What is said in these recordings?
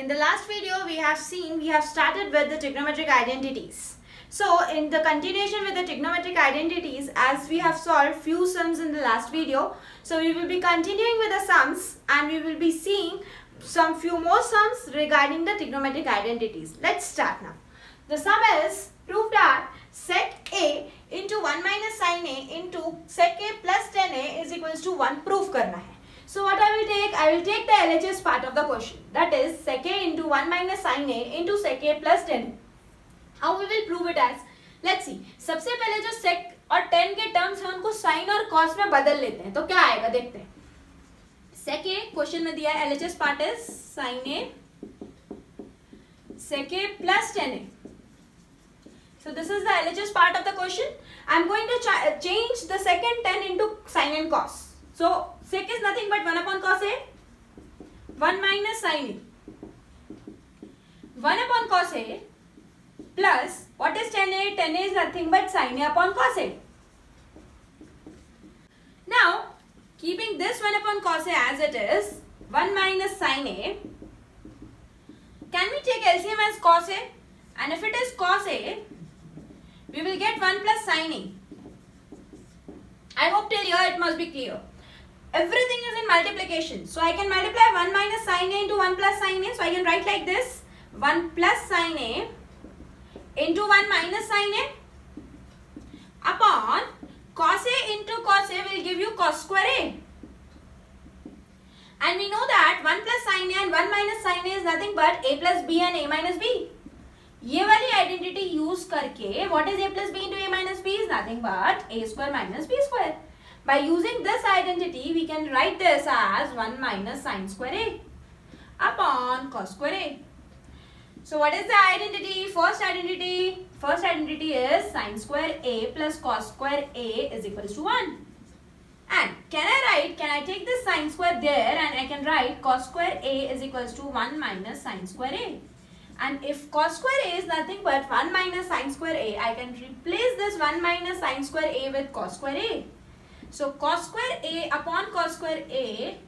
In the last video we have started with the trigonometric identities. So in the continuation with the trigonometric identities, as we have solved few sums in the last video, so we will be continuing with the sums and we will be seeing some few more sums regarding the trigonometric identities. Let's start now. The sum is prove that sec A into 1 minus sin A into sec A plus tan A is equals to 1 prove करना है. So what I will take the LHS part of the question, that is sec A into 1 minus sin A into sec A plus tan A. How we will prove it as? Let's see. सबसे पहले जो sec और tan के terms हैं उनको sin और cos में बदल लेते हैं. तो क्या आएगा देखते हैं. sec A क्वेश्चन में दिया है, LHS part is sin A sec A plus tan A. So this is the LHS part of the question. I am going to change the second tan into sin and cos. So sec is nothing but 1 upon cos A, 1 minus sin A, 1 upon cos A plus what is tan A? Tan A is nothing but sin A upon cos A. Now keeping this 1 upon cos A as it is, 1 minus sin A, can we take LCM as cos A? And if it is cos A, we will get 1 plus sin A. I hope till here it must be clear. Everything is in multiplication. So I can multiply 1 minus sin A into 1 plus sin A. So I can write like this. 1 plus sin A into 1 minus sin A upon cos A into cos A will give you cos square A. And we know that 1 plus sin A and 1 minus sin A is nothing but A plus B and A minus B. ये वाली identity use करके what is A plus B into A minus B is nothing but A square minus B square. By using this identity, we can write this as 1 minus sin square A upon cos square A. So what is the identity? First identity is sin square A plus cos square A is equals to 1. And can I take this sin square there and I can write cos square A is equals to 1 minus sin square A. And if cos square A is nothing but 1 minus sin square A, I can replace this 1 minus sin square A with cos square A. So cos square A upon cos square A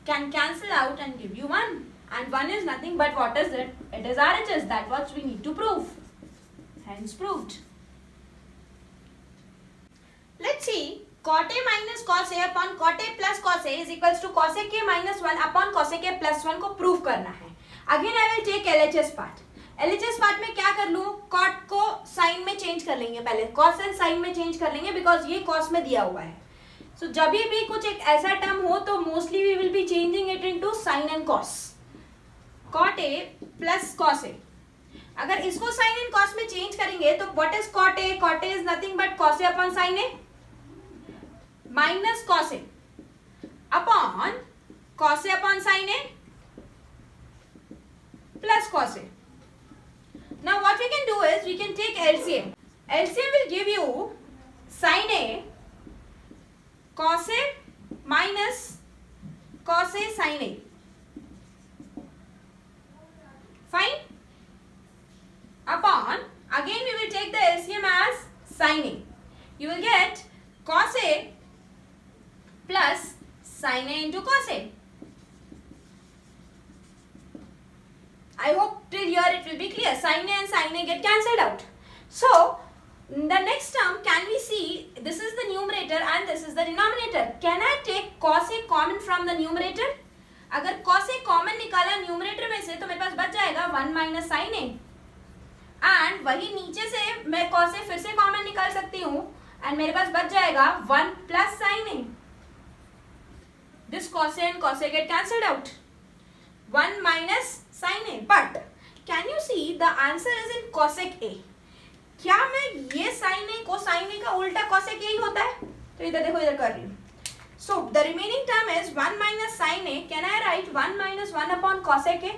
can cancel out and give you 1. And 1 is nothing but what is it? It is RHS. That's what we need to prove. Hence proved. Let's see. Cot A minus cos A upon cot A plus cos A is equals to cos A k minus 1 upon cos A k plus 1 को prove करना है. Again I will take LHS part. LHS part में क्या कर लूँ? cot को sin में change कर लेंगे पहले. cos and sin में change कर लेंगे because ये cos में दिया हुआ है. So जब भी कुछ एक ऐसा term हो तो mostly we will be changing it into sin and cos. cot A plus cos A. अगर इसको sin and cos में change करेंगे तो what is cot A? Cot A is nothing but cos A upon sin A minus cos A upon cos A upon sin A plus cos A. Now what we can do is we can take LCM. LCM will give you sin A cos A minus cos A sin A. Fine? Upon, again we will take the LCM as sin A. You will get cos A plus sin A into cos A. I hope till here it will be clear. Sin A and sin A get cancelled out. So, the next term, can we see, this is the numerator and this is the denominator. Can I take cos A common from the numerator? अगर cos A common निकाला numerator में से तो मेरे पास बच जाएगा 1 minus sin A. And वही नीचे से मैं cos A फिर से common निकाल सकती हूँ and मेरे पास बच जाएगा 1 plus sin A. This cos A and cos A get cancelled out. 1 minus sin A. But can you see the answer is in cosec A? क्या मैं ये sin A को sin A का उल्टा cosec A ही होता है? तो इधर देखो, इधर कर रही हूँ. So the remaining term is 1 minus sin A. Can I write 1 minus 1 upon cosec A?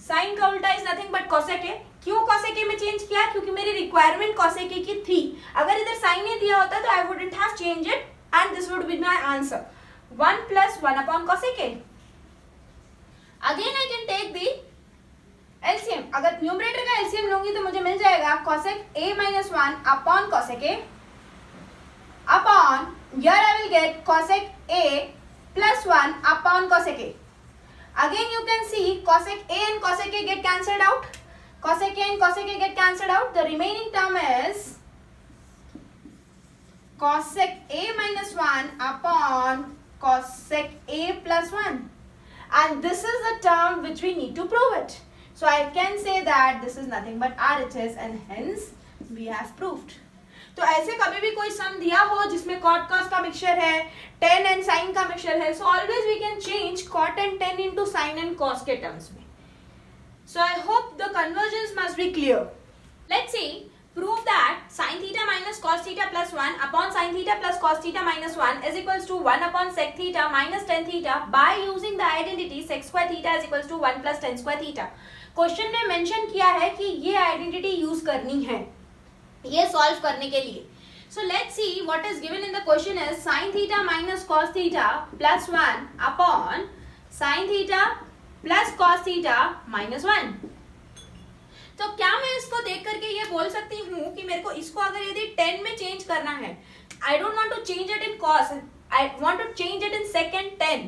Sin का उल्टा is nothing but cosec A. क्यों cosec A में change किया? क्योंकि मेरी requirement cosec A की थी. अगर इधर sin A दिया होता तो I wouldn't have changed it and this would be my answer. 1 plus 1 upon cosec A. Again I can take the LCM. अगर न्यूमरेटर का LCM लूंगी तो मुझे मिल जाएगा cosec A minus 1 upon cosec A upon, here I will get cosec A plus 1 upon cosec A. Again you can see cosec A and cosec A get cancelled out. Cosec A and cosec A get cancelled out. The remaining term is cosec A minus 1 upon cosec A plus 1. And this is the term which we need to prove it. So I can say that this is nothing but RHS and hence we have proved. तो ऐसे कभी भी कोई सम दिया हो जिसमें cot cos का mixture है, tan and sin का मिक्सचर है, so always we can change cot and tan into sin and cos के terms में. So I hope the conversions must be clear. Let's see. Prove that sin theta minus cos theta plus 1 upon sin theta plus cos theta minus 1 is equals to 1 upon sec theta minus tan theta by using the identity sec square theta is equals to 1 plus tan square theta. Question में mention किया है कि ये identity use करनी है ये solve करने के लिए. So let's see what is given in the question is sin theta minus cos theta plus 1 upon sin theta plus cos theta minus 1. तो क्या मैं इसको देख करके ये बोल सकती हूँ कि मेरे को इसको अगर यदि 10 में चेंज करना है, I don't want to change it in cos, I want to change it in second 10.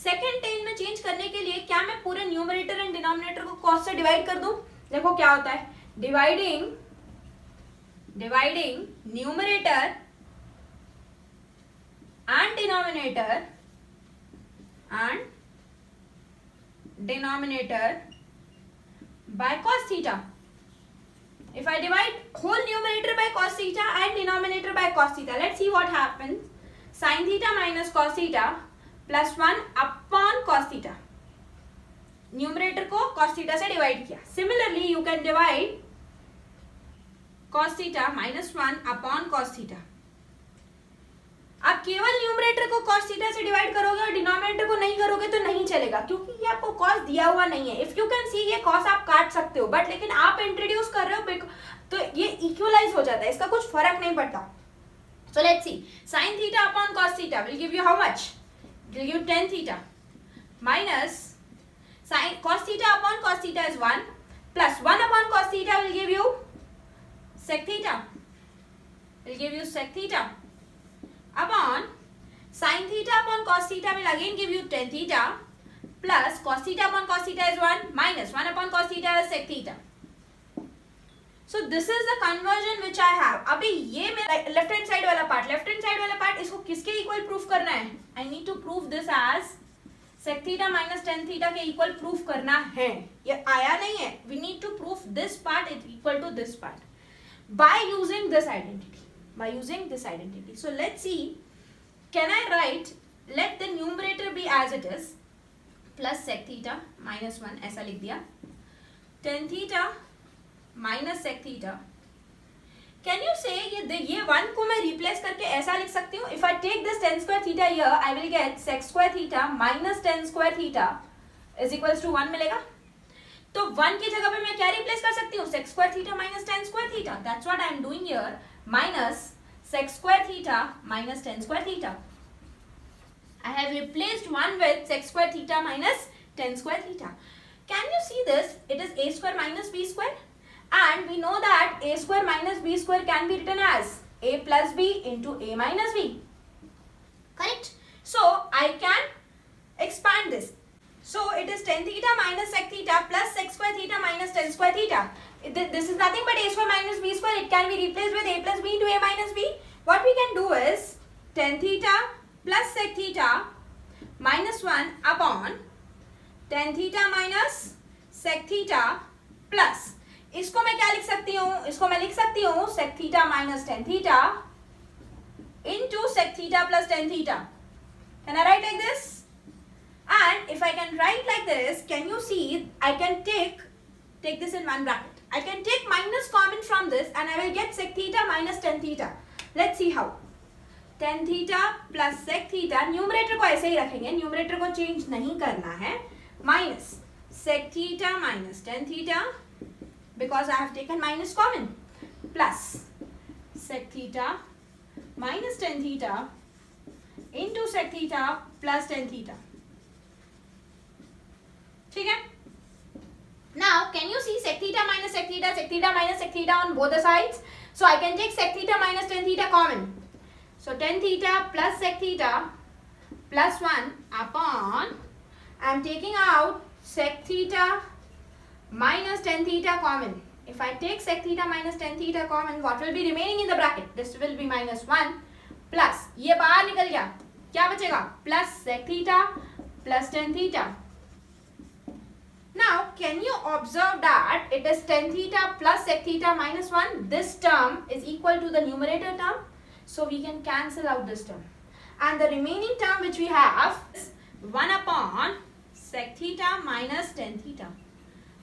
Second 10 में चेंज करने के लिए क्या मैं पूरे न्यूमरेटर एंड डिनोमिनेटर को cos से डिवाइड कर दूं? देखो क्या होता है, dividing numerator and denominator by cos theta. If I divide whole numerator by cos theta and denominator by cos theta, let's see what happens. Sin theta minus cos theta plus 1 upon cos theta. Numerator को cos theta से divide किया. Similarly, you can divide cos theta minus 1 upon cos theta. आप केवल numerator को cos theta से divide करोगे और denominator को नहीं करोगे तो नहीं चलेगा क्योंकि ये आपको cos दिया हुआ नहीं है. इफ यू कैन सी ये cos आप काट सकते हो बट लेकिन आप इंट्रोड्यूस कर रहे हो तो ये इक्वलाइज हो जाता है, इसका कुछ फर्क नहीं पड़ता. So let's see sin theta upon cos theta will give you how much? Will give tan theta minus sin cos theta upon cos theta is 1 plus 1 upon cos theta will give you sec theta upon sin theta upon cos theta will again give you tan theta plus cos theta upon cos theta is 1 minus 1 upon cos theta is sec theta. So this is the conversion which I have. अभी ये मेरा left hand side वाला part इसको किसके equal proof करना है? I need to prove this as sec theta minus tan theta के equal proof करना है. ये आया नहीं है. We need to prove this part is equal to this part by using this identity. So let's see, can I write, let the numerator be as it is, plus sec theta minus 1 ऐसा लिख दिया, tan theta minus sec theta. Can you say ये 1 को मैं replace करके ऐसा लिख सकती हूँ? If I take this tan square theta here, I will get sec square theta minus tan square theta is equals to 1 मिलेगा. तो 1 की जगह पे मैं क्या replace कर सकती हूँ? sec square theta minus tan square theta. That's what I am doing here. Minus sec square theta minus tan square theta. I have replaced 1 with sec square theta minus tan square theta. Can you see this? It is a square minus b square and we know that a square minus b square can be written as a plus b into a minus b. Correct? So I can expand this. So it is tan theta minus sec theta plus sec square theta minus tan square theta. This is nothing but a square minus b square. It can be replaced with a plus b into a minus b. What we can do is tan theta plus sec theta minus 1 upon tan theta minus sec theta plus, इसको मैं क्या लिख सकती हूँ? इसको मैं लिख सकती हूँ sec theta minus tan theta into sec theta plus tan theta. Can I write like this? And if I can write like this, can you see I can take this in one bracket. I can take minus common from this and I will get sec theta minus tan theta. Let's see how. Tan theta plus sec theta, numerator को ऐसे ही रखेंगे, numerator को change नहीं करना है, minus sec theta minus tan theta because I have taken minus common plus sec theta minus tan theta into sec theta plus tan theta. ठीक है? Now, can you see sec theta minus sec theta on both the sides? So I can take sec theta minus tan theta common. So tan theta plus sec theta plus 1 upon I am taking out sec theta minus tan theta common. If I take sec theta minus tan theta common, what will be remaining in the bracket? This will be minus 1 plus ये बाहर निकल गया, क्या बचेगा? Plus sec theta plus tan theta. Now can you observe that it is tan theta plus sec theta minus 1? This term is equal to the numerator term, so we can cancel out this term. And the remaining term which we have is 1 upon sec theta minus tan theta.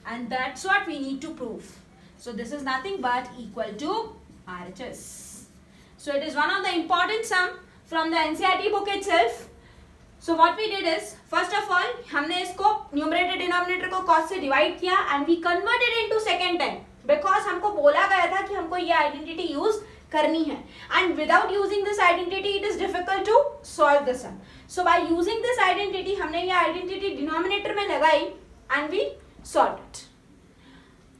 And that's what we need to prove. So this is nothing but equal to RHS. So it is one of the important sum from the NCERT book itself. So what we did is, first of all, हमने इसको numerator denominator को cos से divide किया and we converted into second time because हमको बोला गया था कि हमको ये identity use करनी है, and without using this identity it is difficult to solve the sum. So by using this identity हमने ये identity denominator में लगाई and we solved it.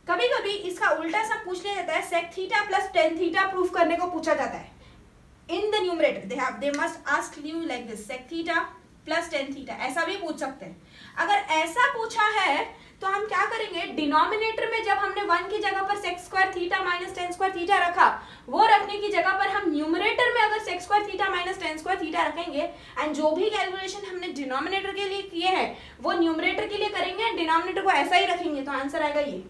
कभी कभी इसका उल्टा सा पूछ लिया जाता है, sec theta plus tan theta proof करने को पूछा जाता है. In the numerator they must ask you like this, sec theta plus tan theta, ऐसा भी पूछ सकते हैं. अगर ऐसा पूछा है तो हम क्या करेंगे, डिनोमिनेटर में जब हमने 1 की जगह पर sec square theta minus tan square theta रखा, वो रखने की जगह पर हम न्यूमरेटर में अगर sec square theta minus tan square theta रखेंगे एंड जो भी कैलकुलेशन हमने डिनोमिनेटर के लिए किए हैं वो न्यूमरेटर के लिए करेंगे, डिनोमिनेटर को ऐसा ही रखेंगे, तो आंसर आएगा ये.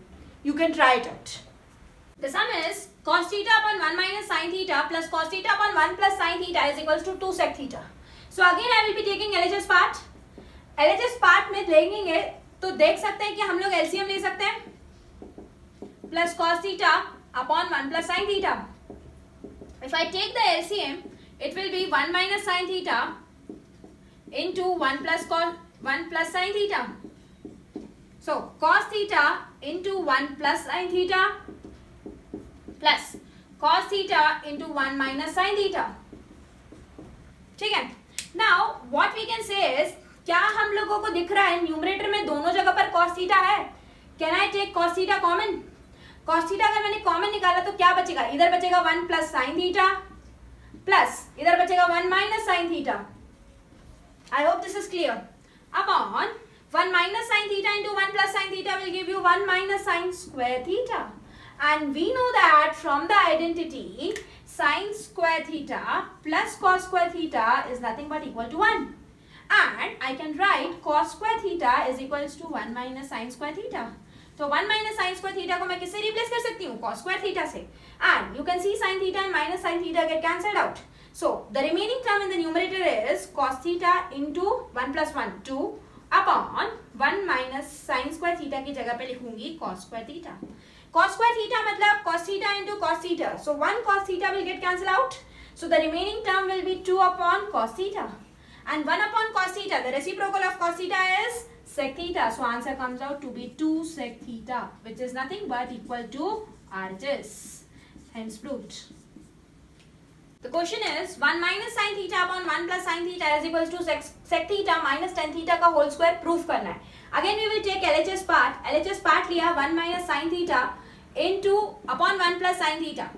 You can try it out. The sum is cos theta upon 1 minus sin theta plus cos theta upon 1 plus sin theta is equals to 2 sec theta. So again I will be taking LHS part. LHS part में लेंगे तो देख सकते हैं कि हम लोग LCM ले सकते हैं, plus cos theta upon 1 plus sin theta. If I take the LCM, it will be 1 minus sin theta into 1 plus sin theta. So cos theta into 1 plus sin theta plus cos theta into 1 minus sin theta. ठीक है. Now what we can say is, क्या हम लोगों को दिख रहा है numerator में दोनों जगह पर cos theta है? Can I take cos theta common? Cos theta अगर मैंने कॉमन निकाला तो क्या बचेगा? इधर बचेगा 1 plus sin theta प्लस इधर बचेगा 1 minus sin theta. I hope this is clear. Upon 1 minus sin theta into 1 plus sin theta will give you 1 minus sin square theta. And we know that from the identity, sin square theta plus cos square theta is nothing but equal to 1. And I can write cos square theta is equals to 1 minus sin square theta. So 1 minus sin square theta को मैं किससे replace कर सकती हूँ? Cos square theta से. And you can see sin theta and minus sin theta get cancelled out. So the remaining term in the numerator is cos theta into 1 plus 1, 2. Upon 1 minus sine square theta की जगह पे लिखूंगी cos square theta. cos square theta मतलब cos theta into cos theta. So 1 cos theta will get cancelled out. So the remaining term will be 2 upon cos theta. And 1 upon cos theta, the reciprocal of cos theta is sec theta. So answer comes out to be 2 sec theta, which is nothing but equal to RHS. Hence proved. The question is 1 minus sin theta upon 1 plus sin theta is equals to sec theta minus tan theta का whole square proof करना है. Again we will take LHS part. LHS part लिया 1 minus sin theta into upon 1 plus sin theta.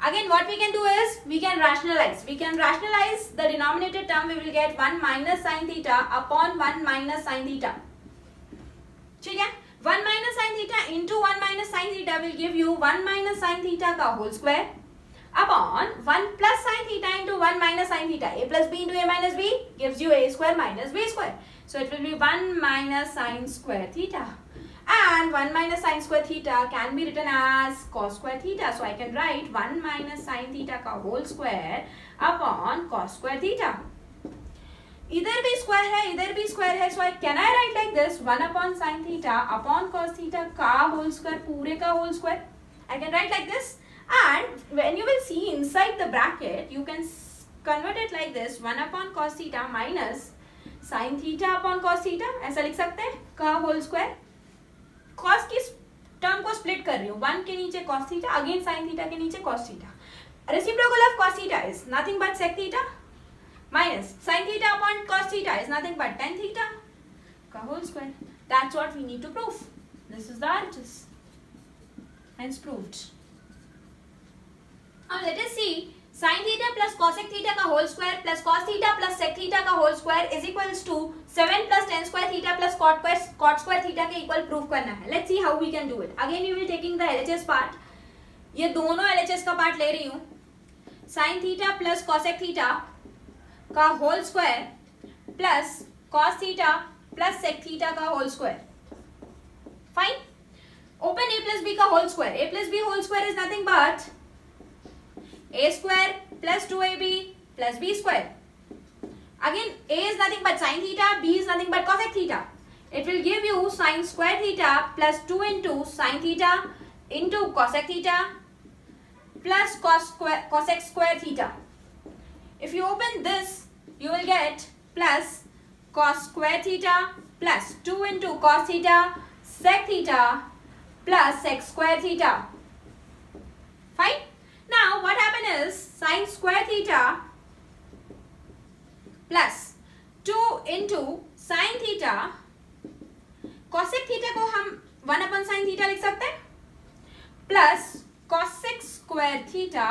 Again what we can do is we can rationalize. We can rationalize the denominator term. We will get 1 minus sin theta upon 1 minus sin theta. ठीक है. 1 minus sin theta into 1 minus sin theta will give you 1 minus sin theta का whole square upon 1 plus sin theta into 1 minus sin theta. A plus b into a minus b gives you a square minus b square. So it will be 1 minus sin square theta. And 1 minus sin square theta can be written as cos square theta. So I can write 1 minus sin theta का whole square upon cos square theta. इधर भी square है, इधर भी square है. So can I write like this 1 upon sin theta upon cos theta का whole square, पूरे का whole square. I can write like this. And when you will see inside the bracket, you can convert it like this 1 upon cos theta minus sin theta upon cos theta. ऐसा लिख सकते हैं का whole square. cos की term को split कर रही हूँ, 1 के नीचे cos theta, again sin theta के नीचे cos theta. Reciprocal of cos theta is nothing but sec theta minus sin theta upon cos theta is nothing but tan theta का whole square. That's what we need to prove. This is the RHS. Hence proved. Now let us see sin theta plus cosec theta का whole square plus cos theta plus sec theta का whole square is equals to 7 plus tan square theta plus cot square theta के equal prove करना है. Let's see how we can do it. Again you will taking the LHS part. ये दोनों LHS का part ले रही हूँ. Sine theta plus cosec theta का whole square plus cos theta plus sec theta का whole square. Fine. Open a plus b का whole square. a plus b whole square is nothing but a square plus 2ab plus b square. Again, a is nothing but sin theta, b is nothing but cosec theta. It will give you sin square theta plus 2 into sin theta into cosec theta plus cosec square theta. If you open this, you will get plus cos square theta plus 2 into cos theta sec theta plus sec square theta. Fine. Now what happened is sin square theta plus 2 into sin theta cosec theta को हम 1 upon sin theta लिख सकते हैं plus cosec square theta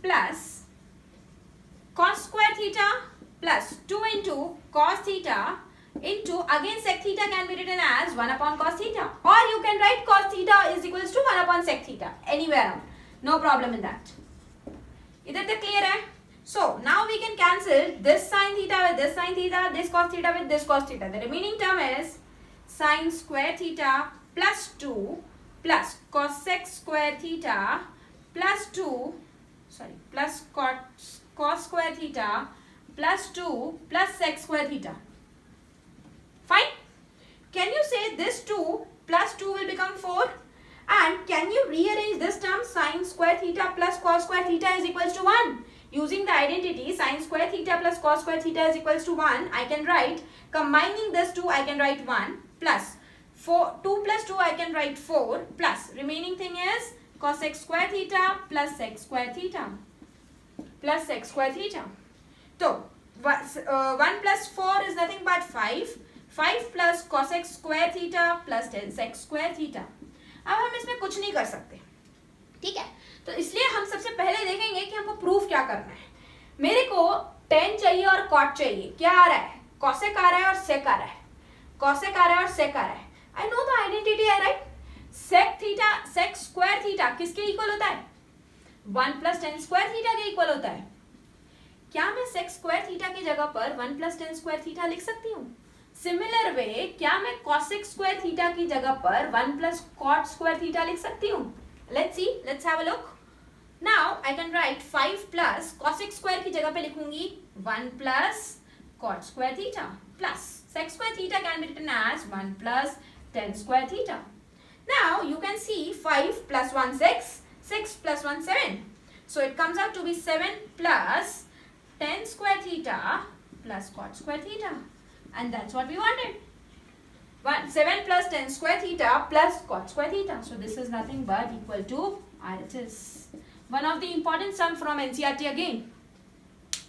plus cos square theta plus 2 into cos theta into again sec theta can be written as 1 upon cos theta, or you can write cos theta is equals to 1 upon sec theta anywhere around. No problem in that. इधर तक clear है? So now we can cancel this sin theta with this sin theta, this cos theta with this cos theta. The remaining term is sin square theta plus 2 plus cosec square theta plus 2 plus cos square theta plus 2 plus sec square theta. Fine. Can you say this 2 plus 2 will become 4? And can you rearrange this term sin square theta plus cos square theta is equals to 1? Using the identity sin square theta plus cos square theta is equals to 1, I can write, combining this 2 I can write 1 plus 2 plus 2 I can write 4 plus remaining thing is cosec square theta plus sec square theta plus sec square theta. So 1 plus 4 is nothing but 5. 5 plus cosec square theta plus 10 sec square theta. अब हम इसमें कुछ नहीं कर सकते. ठीक है, तो इसलिए हम सबसे पहले देखेंगे कि हमको प्रूफ क्या करना है. मेरे को tan चाहिए और cot चाहिए. क्या आ रहा है? cosec आ रहा है और sec आ रहा है. cosec आ रहा है और sec आ रहा है. I know the identity है, right? sec theta sec square theta किसके इक्वल होता है? 1 plus tan square theta के इक्वल होता है. क्या मैं sec square theta की जगह पर 1 plus tan square theta लिख सकती हूँ? सिमिलर वे क्या मैं cosec square theta की जगह पर 1 plus cot square theta लिख सकती हूँ? Let's see, let's have a look. Now I can write 5 plus cosec square की जगह पे लिखूंगी 1 plus cot square theta plus sec square theta can be written as 1 plus tan square theta. Now you can see 5 plus 1 6, 6 plus 1 7. So it comes out to be 7 plus tan square theta plus cot square theta. And that's what we wanted. 7 plus tan square theta plus cot square theta. So this is nothing but equal to RHS. One of the important sum from NCERT again.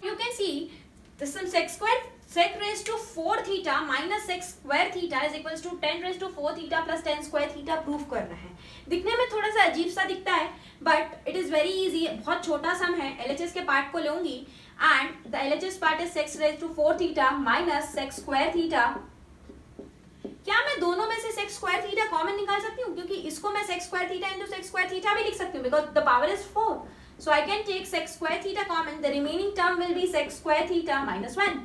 You can see this sum sec raised to 4 theta minus sec square theta is equals to 10 raised to 4 theta plus tan square theta proof करना है. दिखने में थोड़ा सा अजीब सा दिखता है, but it is very easy. बहुत छोटा सम है. LHS के पार्ट को लूंगी and the LHS part is sec raised to 4 theta minus sec square theta. क्या मैं दोनों में से sec square theta कॉमन निकाल सकती हूँ? क्योंकि इसको मैं sec square theta into sec square theta भी लिख सकती हूँ because the power is 4. So I can take sec square theta common. The remaining term will be sec square theta minus 1.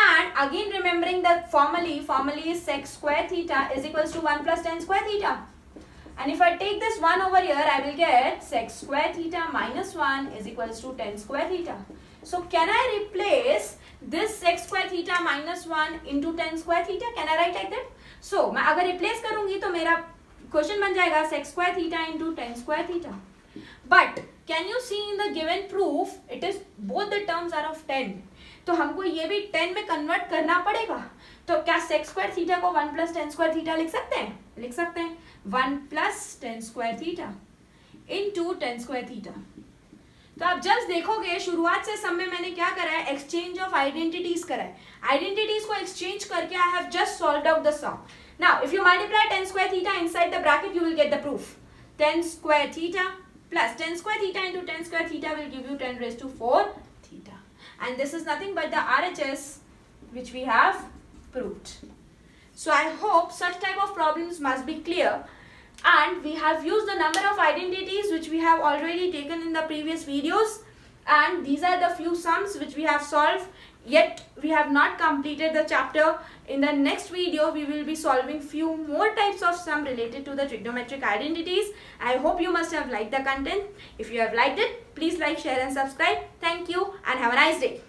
And again remembering that formally is sec square theta is equals to 1 plus tan square theta. And if I take this 1 over here, I will get sec square theta minus 1 is equals to tan square theta. So can I replace this sec square theta minus 1 into tan square theta? Can I write like that? So मैं अगर replace करूँगी तो मेरा question बन जाएगा sec square theta into tan square theta. But can you see in the given proof it is both the terms are of 10. तो हमको ये भी 10 में convert करना पड़ेगा. तो क्या sec square theta को 1 plus tan square theta लिख सकते हैं? लिख सकते हैं. 1 plus tan square theta into tan square theta. तो आप जस्ट देखोगे शुरुआत से सब में मैंने क्या करा है, एक्सचेंज ऑफ आइडेंटिटीज करा है. आइडेंटिटीज को एक्सचेंज करके I have just solved out the sum. Now if you multiply tan square theta inside the bracket you will get the proof. tan square theta plus tan square theta into tan square theta will give you 10 raised to 4 theta. And this is nothing but the RHS which we have proved. So I hope such type of problems must be clear, and we have used the number of identities which we have already taken in the previous videos, and these are the few sums which we have solved, yet we have not completed the chapter. In the next video we will be solving few more types of sum related to the trigonometric identities. I hope you must have liked the content. If you have liked it, please like, share and subscribe. Thank you and have a nice day.